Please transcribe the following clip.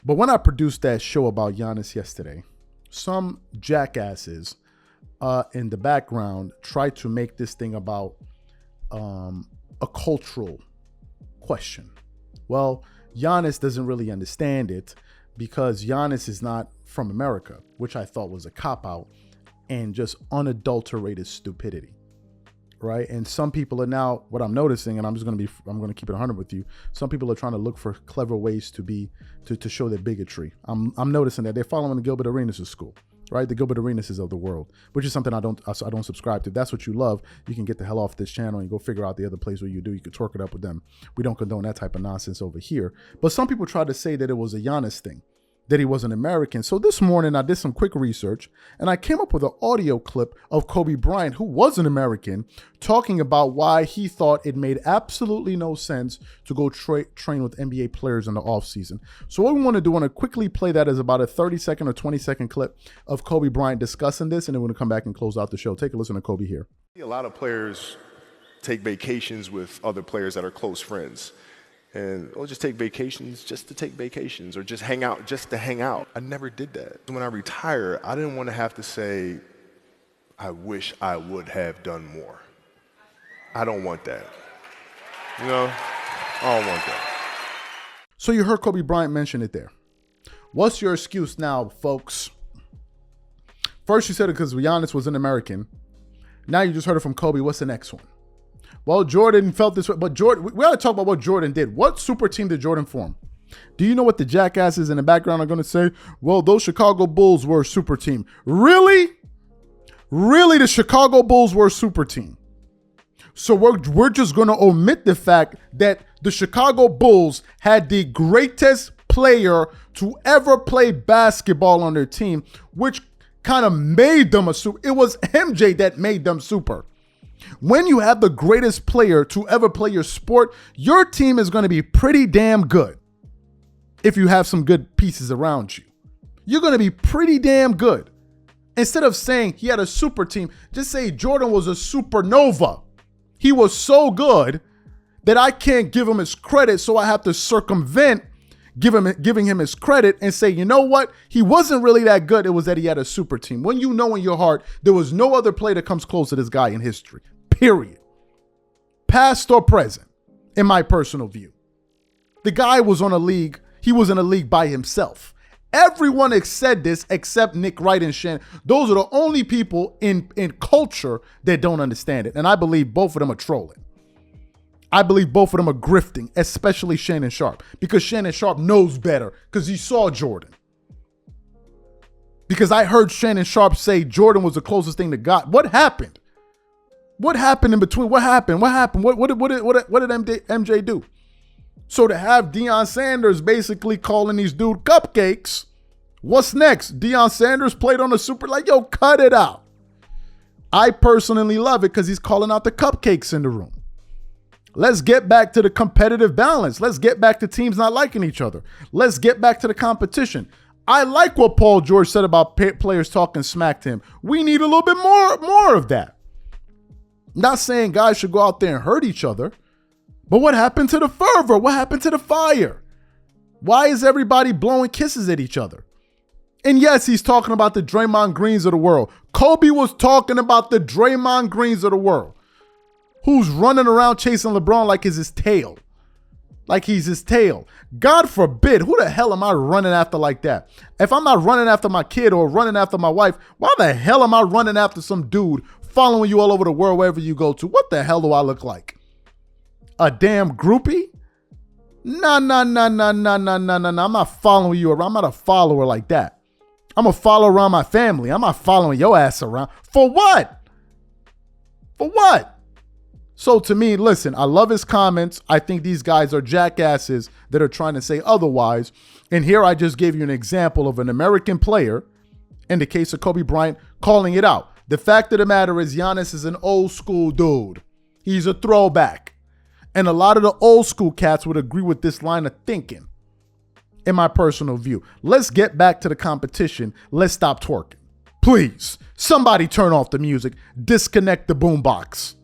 But when I produced that show about Giannis yesterday, some jackasses in the background tried to make this thing about a cultural question. Well, Giannis doesn't really understand it because Giannis is not from America, which I thought was a cop-out and just unadulterated stupidity, right? And some people are now, what I'm noticing, and I'm going to keep it 100 with you, some people are trying to look for clever ways to show their bigotry. I'm noticing that they're following the Gilbert Arenas' school, right? The Gilbert Arenas of the world, which is something I don't subscribe to. If that's what you love, you can get the hell off this channel and go figure out the other place where you do. You can twerk it up with them. We don't condone that type of nonsense over here. But some people try to say that it was a Giannis thing, that he was an American. So this morning I did some quick research and I came up with an audio clip of Kobe Bryant, who was an American, talking about why he thought it made absolutely no sense to go train with NBA players in the offseason. So what we want to do, I want to quickly play that as about a 30-second or 20-second clip of Kobe Bryant discussing this, and then we're going to come back and close out the show. Take a listen to Kobe here. A lot of players take vacations with other players that are close friends. And we'll just take vacations just to take vacations, or just hang out just to hang out. I never did that. When I retire, I didn't want to have to say, I wish I would have done more. I don't want that. You know, I don't want that. So you heard Kobe Bryant mention it there. What's your excuse now, folks? First you said it because Giannis was an American. Now you just heard it from Kobe. What's the next one? Well, Jordan felt this way, but Jordan, we got to talk about what Jordan did. What super team did Jordan form? Do you know what the jackasses in the background are going to say? Well, those Chicago Bulls were a super team. Really? Really, the Chicago Bulls were a super team. So we're just going to omit the fact that the Chicago Bulls had the greatest player to ever play basketball on their team, which kind of made them a super. It was MJ that made them super. When you have the greatest player to ever play your sport, your team is going to be pretty damn good. If you have some good pieces around you, you're going to be pretty damn good. Instead of saying he had a super team, just say Jordan was a supernova. He was so good that I can't give him his credit, so I have to circumvent giving him his credit and say, you know what? He wasn't really that good. It was that he had a super team. When you know in your heart, there was no other player that comes close to this guy in history, period. Past or present, in my personal view. The guy was on a league. He was in a league by himself. Everyone has said this except Nick Wright and Shannon. Those are the only people in culture that don't understand it. And I believe both of them are trolling. I believe both of them are grifting, especially Shannon Sharp, because Shannon Sharp knows better because he saw Jordan. Because I heard Shannon Sharp say Jordan was the closest thing to God. What happened? What happened in between? What happened? What happened? What did MJ do? So to have Deion Sanders basically calling these dude cupcakes, what's next? Deion Sanders played on a super, like, yo, cut it out. I personally love it because he's calling out the cupcakes in the room. Let's get back to the competitive balance. Let's get back to teams not liking each other. Let's get back to the competition. I like what Paul George said about players talking smack to him. We need a little bit more of that. Not saying guys should go out there and hurt each other, but what happened to the fervor? What happened to the fire? Why is everybody blowing kisses at each other? And yes, he's talking about the Draymond Greens of the world. Kobe was talking about the Draymond Greens of the world. Who's running around chasing LeBron like he's his tail. Like he's his tail. God forbid, who the hell am I running after like that? If I'm not running after my kid or running after my wife, why the hell am I running after some dude following you all over the world wherever you go to? What the hell do I look like? A damn groupie? Nah. I'm not following you around. I'm not a follower like that. I'm a follower around my family. I'm not following your ass around. For what? For what? So to me, listen, I love his comments. I think these guys are jackasses that are trying to say otherwise. And here I just gave you an example of an American player, in the case of Kobe Bryant, calling it out. The fact of the matter is Giannis is an old school dude. He's a throwback. And a lot of the old school cats would agree with this line of thinking, in my personal view. Let's get back to the competition. Let's stop twerking. Please, somebody turn off the music. Disconnect the boombox.